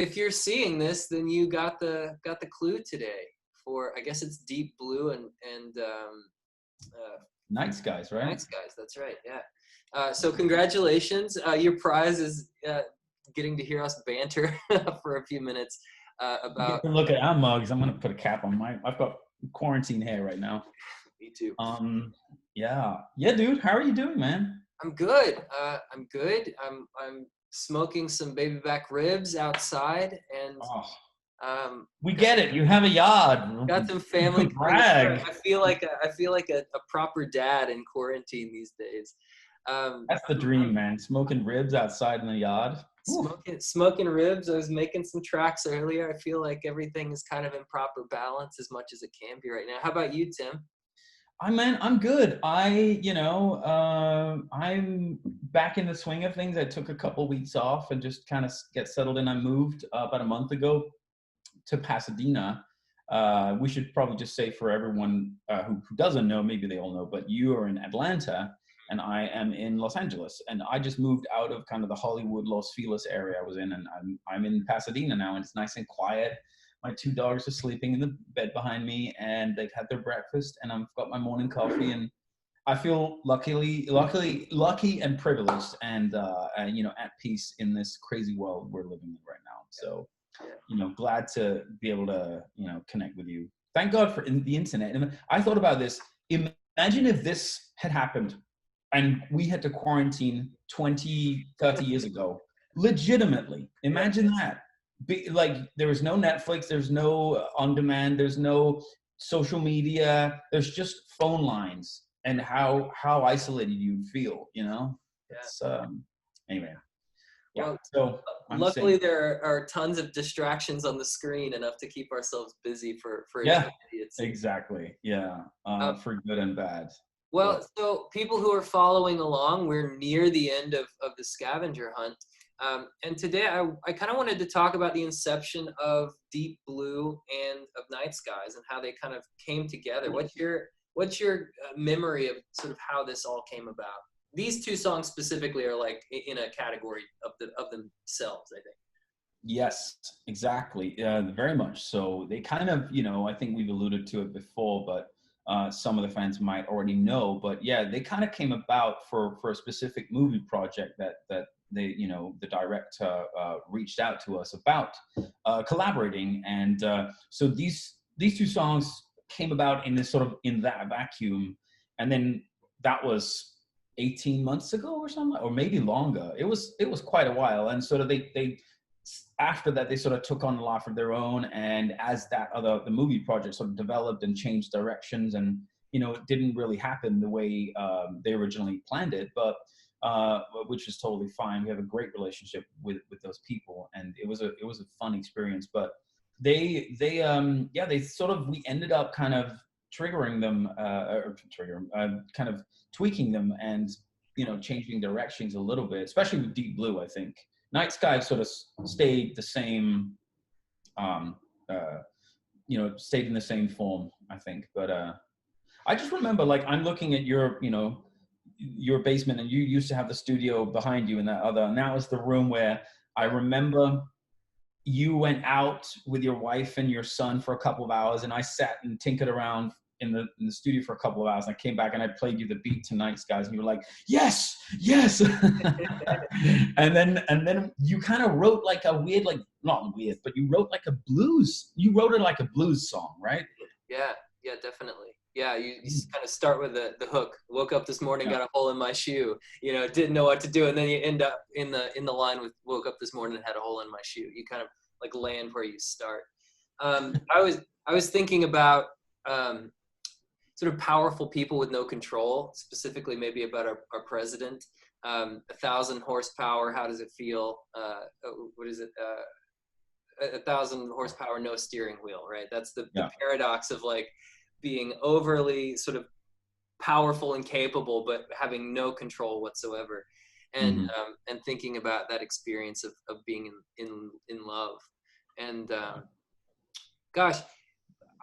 if you're seeing this, then you got the clue today for, I guess it's Deep Blue and Night Skies, right? Night Skies. That's right. Yeah. So congratulations. Your prize is getting to hear us banter for a few minutes about. Look at our mugs. I'm gonna put a cap on mine. I've got quarantine hair right now. Me too. Yeah, dude. How are you doing, man? I'm good. I'm good. I'm smoking some baby back ribs outside, and we get it. You have a yard. Got some family. Brag. I feel like a proper dad in quarantine these days. That's the dream, man. Smoking ribs outside in the yard. Smoking ribs. I was making some tracks earlier. I feel like everything is kind of in proper balance as much as it can be right now. How about you, Tim? I'm good. I'm back in the swing of things. I took a couple weeks off and just kind of get settled in. I moved about a month ago to Pasadena. We should probably just say for everyone who doesn't know, maybe they all know, but you are in Atlanta and I am in Los Angeles. And I just moved out of kind of the Hollywood, Los Feliz area I was in, and I'm in Pasadena now, and it's nice and quiet. My 2 dogs are sleeping in the bed behind me, and they've had their breakfast, and I've got my morning coffee, and I feel lucky and privileged, and at peace in this crazy world we're living in right now. So, glad to be able to connect with you. Thank God for the internet. And I thought about this. Imagine if this had happened, and we had to quarantine 20, 30 years ago. Legitimately, imagine that. Like there was no Netflix, there's no on demand, there's no social media, there's just phone lines, and how isolated you'd feel, It's anyway. Yeah. Well, so luckily there are tons of distractions on the screen, enough to keep ourselves busy for exactly. Yeah. For good and bad. Well, so people who are following along, we're near the end of the scavenger hunt. And today I kind of wanted to talk about the inception of Deep Blue and of Night Skies and how they kind of came together. What's your memory of sort of how this all came about? These two songs specifically are like in a category of themselves, I think. Yes, exactly. Very much so. They kind of, I think we've alluded to it before, but some of the fans might already know. But yeah, they kind of came about for a specific movie project that they, the director reached out to us about collaborating, and so these two songs came about in that vacuum, and then that was 18 months ago or something, or maybe longer. It was quite a while, and sort of they after that they sort of took on a life of their own, and as the movie project sort of developed and changed directions, and it didn't really happen the way they originally planned it, but which is totally fine. We have a great relationship with those people, and it was a fun experience. But we ended up kind of triggering them, kind of tweaking them, and changing directions a little bit, especially with Deep Blue. I think Night Sky sort of stayed the same, stayed in the same form, I think. But I just remember, like, I'm looking at your basement, and you used to have the studio behind you and that was the room where I remember you went out with your wife and your son for a couple of hours, and I sat and tinkered around in the studio for a couple of hours, and I came back and I played you the beat to Night Skies, and you were like, yes. and then you kind of wrote like a weird, like, not weird, but you wrote like a blues. You wrote it like a blues song, right? Yeah, definitely. Yeah, you kind of start with the hook. Woke up this morning, got a hole in my shoe. Didn't know what to do, and then you end up in the line with woke up this morning and had a hole in my shoe. You kind of like land where you start. I was thinking about sort of powerful people with no control, specifically maybe about our president. 1,000 horsepower. How does it feel? What is it? 1,000 horsepower, no steering wheel. Right. That's the paradox of like being overly sort of powerful and capable, but having no control whatsoever, and thinking about that experience of being in love. And gosh,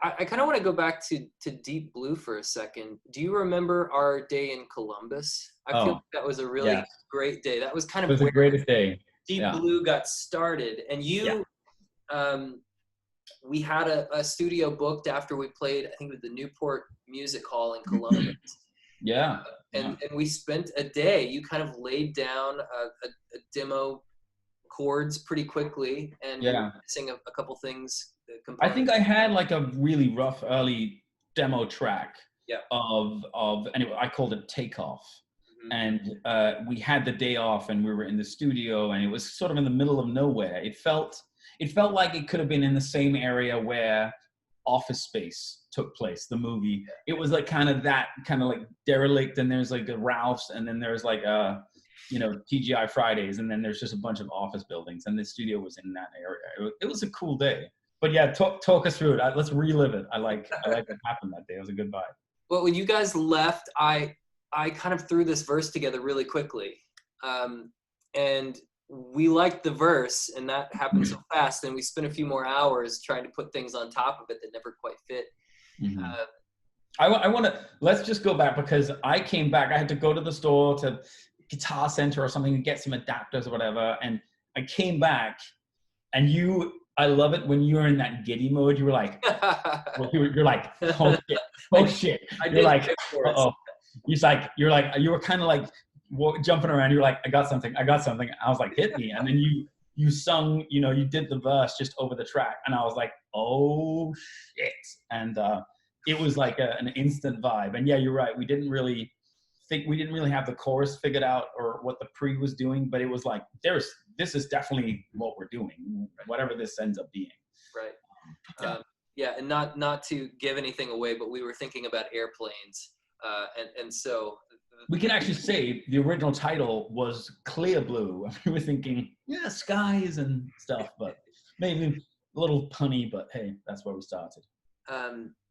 I kind of want to go back to Deep Blue for a second. Do you remember our day in Columbus? I feel like that was a really great day. That was kind of the greatest day. Deep Blue got started, and you we had a studio booked after we played, I think it was the Newport Music Hall in Columbus. Yeah. And we spent a day. You kind of laid down a demo chords pretty quickly, and we were missing a couple things. I think I had like a really rough early demo track of anyway, I called it Takeoff. And we had the day off and we were in the studio and it was sort of in the middle of nowhere. It felt like it could have been in the same area where Office Space took place, the movie. It was like kind of like derelict, and there's like a Ralph's, and then there's like a, you know, TGI Fridays, and then there's just a bunch of office buildings, and the studio was in that area. It was a cool day. But yeah, talk us through it. Let's relive it. I like what happened that day. It was a good vibe. Well, when you guys left, I kind of threw this verse together really quickly. And we liked the verse, and that happened so fast, and we spent a few more hours trying to put things on top of it that never quite fit. I want to, let's just go back, because I came back. I had to go to the store, to Guitar Center or something, to get some adapters or whatever, and I came back, and I love it when you're in that giddy mode. You were like, you're like, oh shit. You're like, uh-oh. You were kind of like jumping around. You were like, I got something. I was like, hit me. And then you sung, you know, you did the verse just over the track. And I was like, oh shit. And it was like an instant vibe. And yeah, you're right. We didn't really have the chorus figured out or what the pre was doing, but it was like, this is definitely what we're doing, whatever this ends up being. Right. Yeah. And not to give anything away, but we were thinking about airplanes. And so we can actually say the original title was Clear Blue. We were thinking, yeah, skies and stuff, but maybe a little punny, but hey, that's where we started.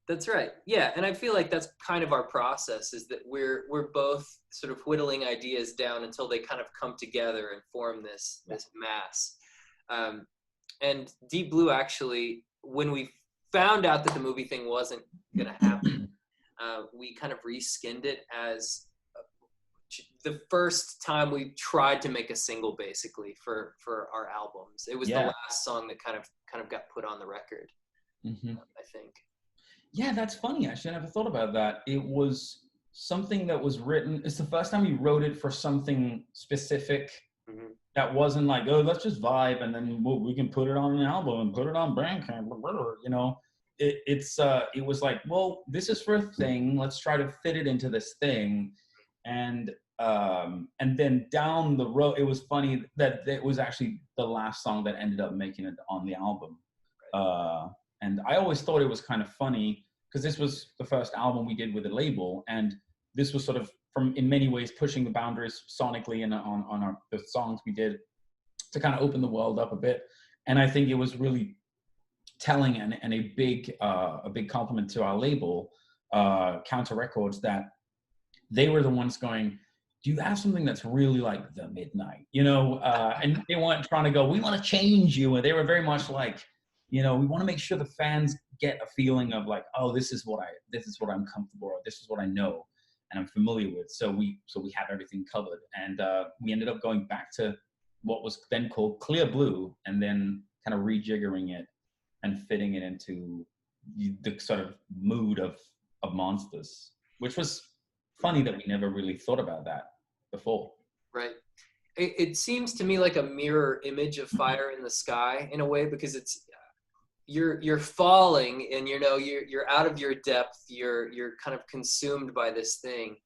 That's right. Yeah. And I feel like that's kind of our process, is that we're both sort of whittling ideas down until they kind of come together and form this mass. And Deep Blue, actually, when we found out that the movie thing wasn't going to happen, we kind of reskinned it as the first time we tried to make a single, basically, for our albums. It was the last song that kind of got put on the record, I think. Yeah, that's funny. Actually, I never thought about that. It was something that was written. It's the first time you wrote it for something specific that wasn't like, oh, let's just vibe and then we can put it on an album and put it on Bandcamp, you know. It was like, well, this is for a thing. Let's try to fit it into this thing. And then down the road, it was funny that it was actually the last song that ended up making it on the album. And I always thought it was kind of funny because this was the first album we did with a label, and this was sort of, in many ways, pushing the boundaries sonically and on the songs we did to kind of open the world up a bit. And I think it was really telling and a big compliment to our label, Counter Records, that they were the ones going, do you have something that's really like the Midnight, you know? And they weren't trying to go, we want to change you. And they were very much like, you know, we want to make sure the fans get a feeling of like, oh, this is what I'm comfortable, or this is what I know and I'm familiar with. So we have everything covered. And we ended up going back to what was then called Clear Blue, and then kind of rejiggering it and fitting it into the sort of mood of Monsters, which was funny that we never really thought about that before. Right. It seems to me like a mirror image of Fire in the Sky in a way, because it's, you're falling and, you know, you're out of your depth. You're kind of consumed by this thing.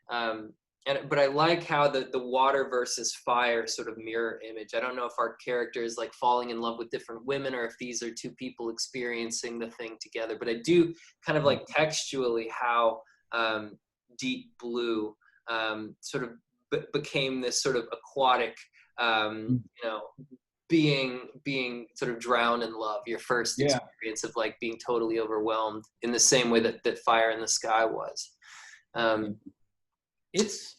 But I like how the water versus fire sort of mirror image. I don't know if our character is like falling in love with different women, or if these are two people experiencing the thing together. But I do kind of like textually how Deep Blue sort of became this sort of aquatic, you know, being sort of drowned in love, your first experience of like being totally overwhelmed in the same way that Fire in the Sky was. It's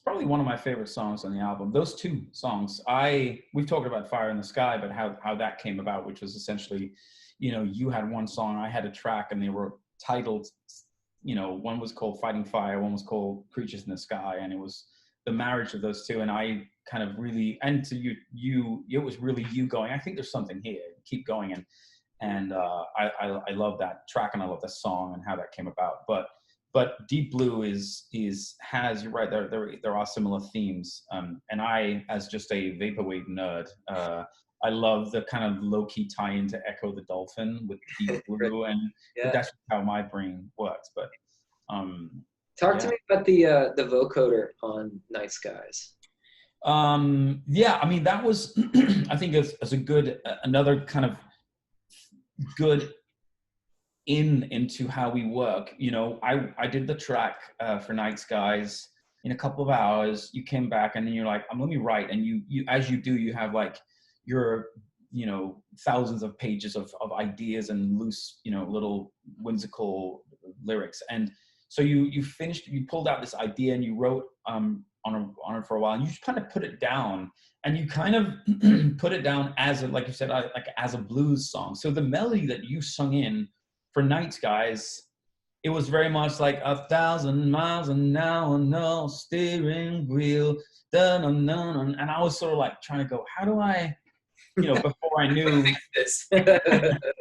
probably one of my favorite songs on the album. Those two songs, we've talked about Fire in the Sky, but how that came about, which was essentially, you know, you had one song, I had a track, and they were titled, you know, one was called Fighting Fire, one was called Creatures in the Sky, and it was the marriage of those two, and I kind of really, and to it was really you going, I think there's something here, keep going. And I love that track, and I love the song and how that came about. But Deep Blue has, you're right, there are similar themes. And I, as just a vaporwave nerd, I love the kind of low-key tie into Echo the Dolphin with Deep Blue, and Yeah. that's how my brain works. But talk to me about the vocoder on Night Skies. Yeah, I mean, that was I think as a good, another kind of good into how we work. You know, I did the track for Night Skies in a couple of hours. You came back and then you're like, let me write. And you as you do, you have like your, you know, thousands of pages of ideas and loose, you know, little whimsical lyrics. And so you finished, you pulled out this idea and you wrote on it for a while, and you just kind of put it down, and you kind of put it down as a, like you said, like as a blues song. So the melody that you sung in for Night Skies, it was very much like 1,000 miles an hour, no steering wheel, and I was sort of like trying to go, how do I, you know, before I knew this.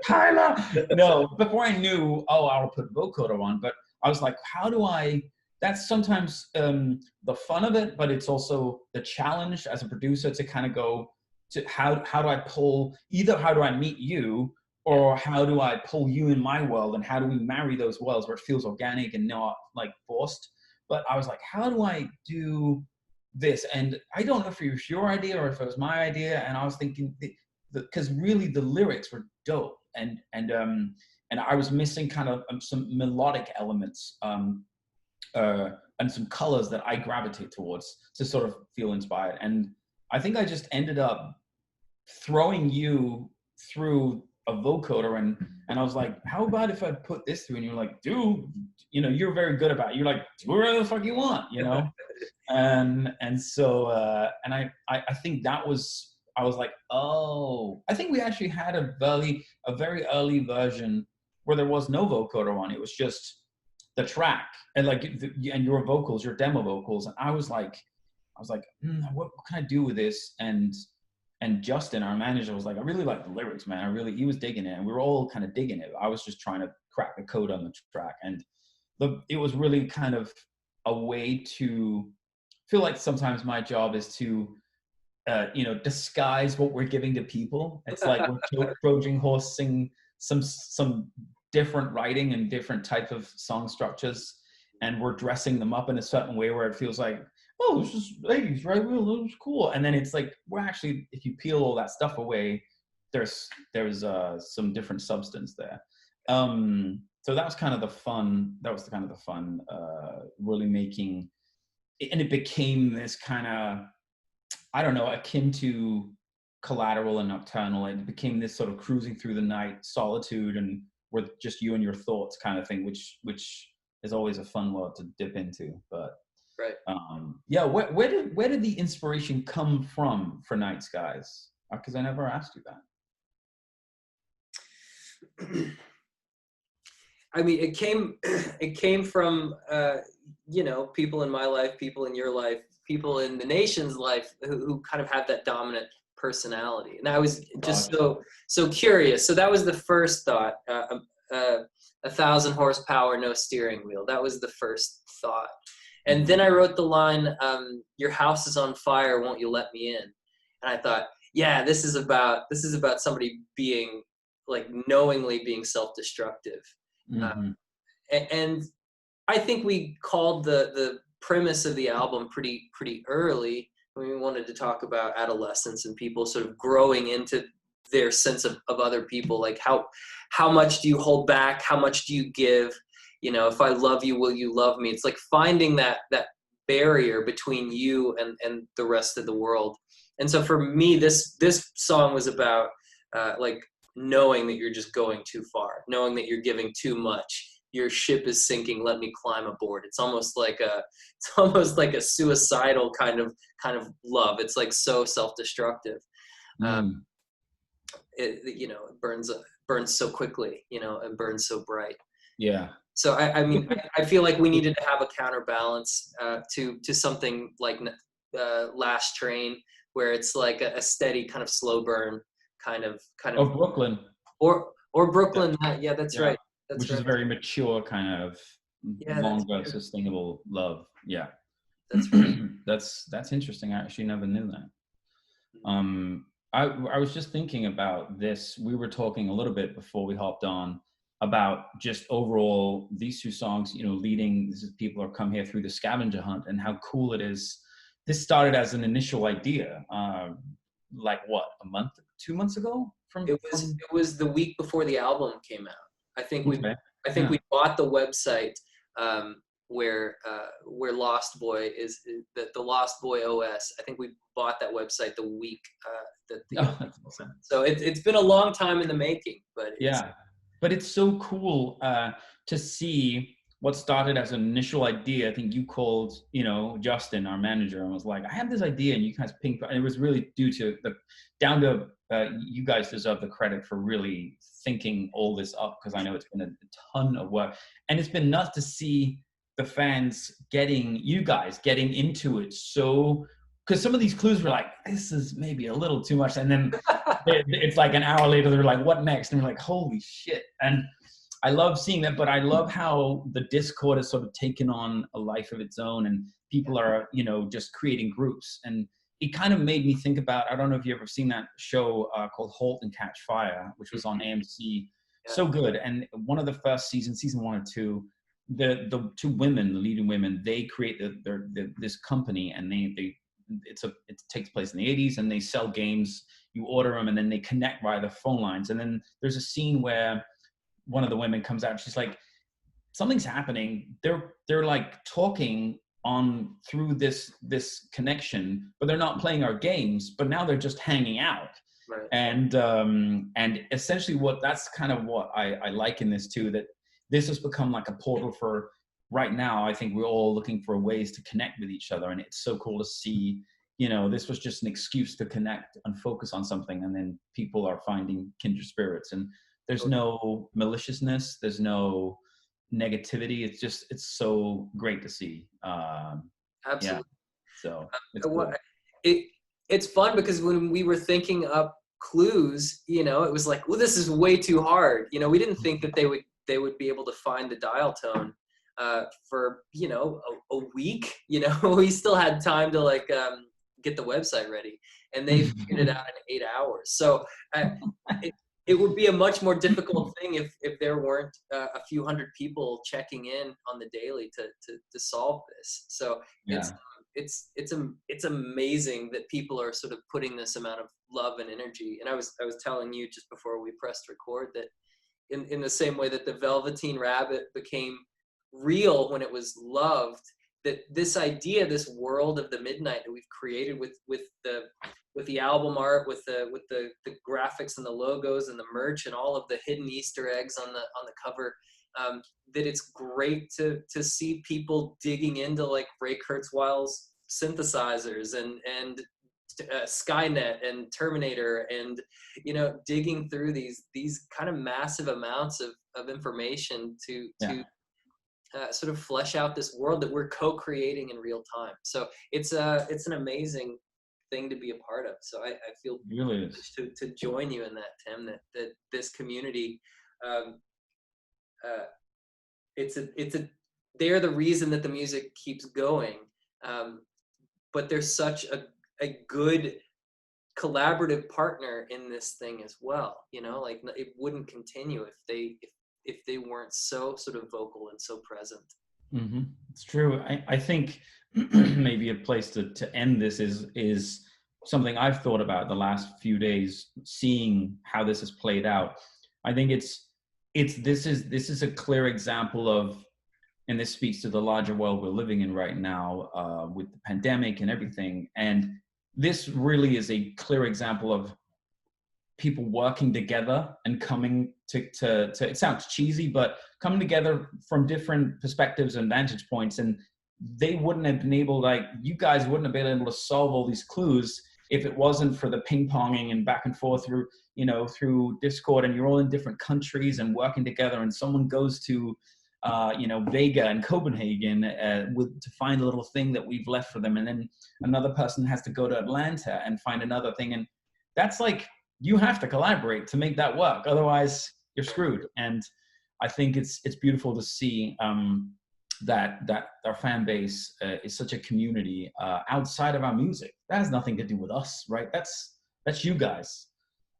Tyler, no, before I knew, oh, I'll put vocoder on, but I was like, how do I? That's sometimes the fun of it, but it's also the challenge as a producer to kind of go to how do I pull, either how do I meet you, or how do I pull you in my world, and how do we marry those worlds where it feels organic and not like forced. But I was like, how do I do this? And I don't know if it was your idea or if it was my idea. And I was thinking, because really the lyrics were dope, and I was missing kind of some melodic elements and some colors that I gravitate towards to sort of feel inspired. And I think I just ended up throwing you through a vocoder, and I was like, how about if I put this through? And you're like, dude, you know, you're very good about it. You're like, do whatever the fuck you want, you know? and so and I think that was, I was like, oh, I think we actually had a very early version where there was no vocoder on. It was just the track and like and your vocals, your demo vocals. And I was like, what can I do with this? And Justin, our manager, was like, I really like the lyrics, man. He was digging it, and we were all kind of digging it. I was just trying to crack the code on the track, and it was really kind of a way to feel like sometimes my job is to you know, disguise what we're giving to people. It's like we're Trojan horsing some different writing and different type of song structures, and we're dressing them up in a certain way where it feels like, oh, it's just ladies, right? Well, it was cool. And then it's like, we're actually, if you peel all that stuff away, there's some different substance there. So that was kind of the fun. That was the kind of the fun, really making, and it became this kind of, I don't know, akin to Collateral and Nocturnal. It became this sort of cruising through the night solitude and with just you and your thoughts kind of thing, which is always a fun world to dip into. But right. Yeah, where did the inspiration come from for Night Skies? Because I never asked you that. I mean, it came from you know, people in my life, people in your life, people in the nation's life who kind of have that dominant personality. And I was just so curious. So that was the first thought. 1,000 horsepower, no steering wheel. That was the first thought. And then I wrote the line, your house is on fire, won't you let me in? And I thought, yeah, this is about somebody being, like, knowingly being self-destructive. Mm-hmm. And I think we called the premise of the album pretty early when we wanted to talk about adolescence and people sort of growing into their sense of other people. Like, how much do you hold back? How much do you give? You know, if I love you, will you love me? It's like finding that barrier between you and the rest of the world. And so for me, this song was about like knowing that you're just going too far, knowing that you're giving too much. Your ship is sinking, let me climb aboard. It's almost like a suicidal kind of love. It's like so self-destructive. It, you know, it burns so quickly, you know, and burns so bright. Yeah. So I mean, I feel like we needed to have a counterbalance to something like Last Train, where it's like a steady kind of slow burn kind Oh, of Brooklyn. or Yeah. Brooklyn. Yeah, that's Yeah. right. That's Which is right. a very mature kind of Yeah, that's longer, true. sustainable love. Yeah. That's right. That's interesting. I actually never knew that. Mhm. I was just thinking about this. We were talking a little bit before we hopped on about just overall these two songs, leading, this is People Are Come Here Through the Scavenger Hunt, and how cool it is. This started as an initial idea, like what, a month, 2 months ago from It was the week before the album came out. I think we okay. I think Yeah. we bought the website where Lost Boy is the Lost Boy OS. I think we bought that website the week that the Oh, album that's came out. awesome. So it's been a long time in the making, but it's Yeah, but it's so cool to see what started as an initial idea. I think you called, Justin, our manager, and was like, "I have this idea," and you guys pinged. And it was really due to down to you guys deserve the credit for really thinking all this up, because I know it's been a ton of work, and it's been nuts to see the fans you guys getting into it. So, because some of these clues were like, "This is maybe a little too much," and then it's like an hour later they're like, what next? And we're like, holy shit. And I love seeing that, but I love how the Discord has sort of taken on a life of its own, and people are just creating groups. And it kind of made me think about, I don't know if you've ever seen that show called Halt and Catch Fire, which was on AMC. yeah, So good. And one of the first seasons, season 1 or 2, the two women, the leading women, they create this company, and it takes place in the 80s, and they sell games. You order them, and then they connect via the phone lines. And then there's a scene where one of the women comes out, and she's like, something's happening. They're like talking on through this connection, but they're not playing our games, but now they're just hanging out. right. And essentially that's kind of what I like in this too, that this has become like a portal for, right now, I think we're all looking for ways to connect with each other. And it's so cool to see, this was just an excuse to connect and focus on something. And then people are finding kindred spirits, and there's no maliciousness. There's no negativity. It's so great to see. Yeah. Absolutely. So it's What cool. it's fun because when we were thinking up clues, it was like, well, this is way too hard. We didn't think that they would be able to find the dial tone for a week. We still had time to get the website ready, and they figured it out in 8 hours. So it would be a much more difficult thing if there weren't a few hundred people checking in on the daily to solve this. So Yeah. it's amazing that people are sort of putting this amount of love and energy. And I was telling you just before we pressed record that in the same way that the Velveteen Rabbit became real when it was loved, that this idea, this world of the midnight that we've created with the album art, with the graphics and the logos and the merch and all of the hidden Easter eggs on the cover, that it's great to see people digging into like Ray Kurzweil's synthesizers and Skynet and Terminator, and digging through these kind of massive amounts of information to sort of flesh out this world that we're co-creating in real time. So it's an amazing thing to be a part of. So I feel It really is. to join you in that, Tim, that this community, they're the reason that the music keeps going. But there's such a good collaborative partner in this thing as well. Like it wouldn't continue if they weren't so sort of vocal and so present. Mm-hmm. It's true. I think maybe a place to end this is something I've thought about the last few days, seeing how this has played out. I think this is a clear example of, and this speaks to the larger world we're living in right now, with the pandemic and everything. And this really is a clear example of people working together and coming to it sounds cheesy, but coming together from different perspectives and vantage points. And they wouldn't have been able, like you guys wouldn't have been able to solve all these clues if it wasn't for the ping ponging and back and forth through, through Discord, and you're all in different countries and working together, and someone goes to, Vega and Copenhagen to find a little thing that we've left for them. And then another person has to go to Atlanta and find another thing. And that's like, you have to collaborate to make that work. Otherwise you're screwed. And I think it's beautiful to see that our fan base is such a community outside of our music. That has nothing to do with us, right? That's you guys.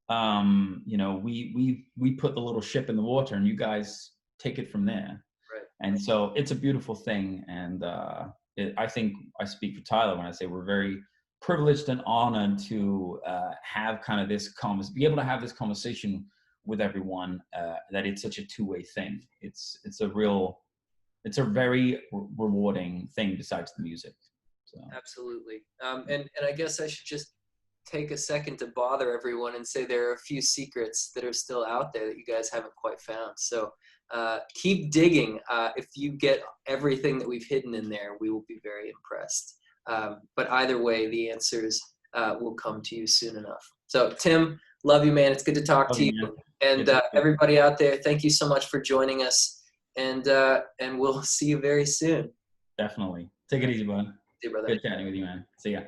We put the little ship in the water, and you guys take it from there. Right. And so it's a beautiful thing. And I think I speak for Tyler when I say we're very privileged and honored to have kind of be able to have this conversation with everyone, that it's such a two-way thing. It's a very rewarding thing besides the music. So. Absolutely. And I guess I should just take a second to bother everyone and say there are a few secrets that are still out there that you guys haven't quite found. So keep digging. If you get everything that we've hidden in there, we will be very impressed. But either way, the answers will come to you soon enough. So Tim, love you, man. It's good to talk to you. Man. And everybody out there, thank you so much for joining us. And we'll see you very soon. Definitely. Take it easy, bud. See you, brother. Good chatting with you, man. See ya.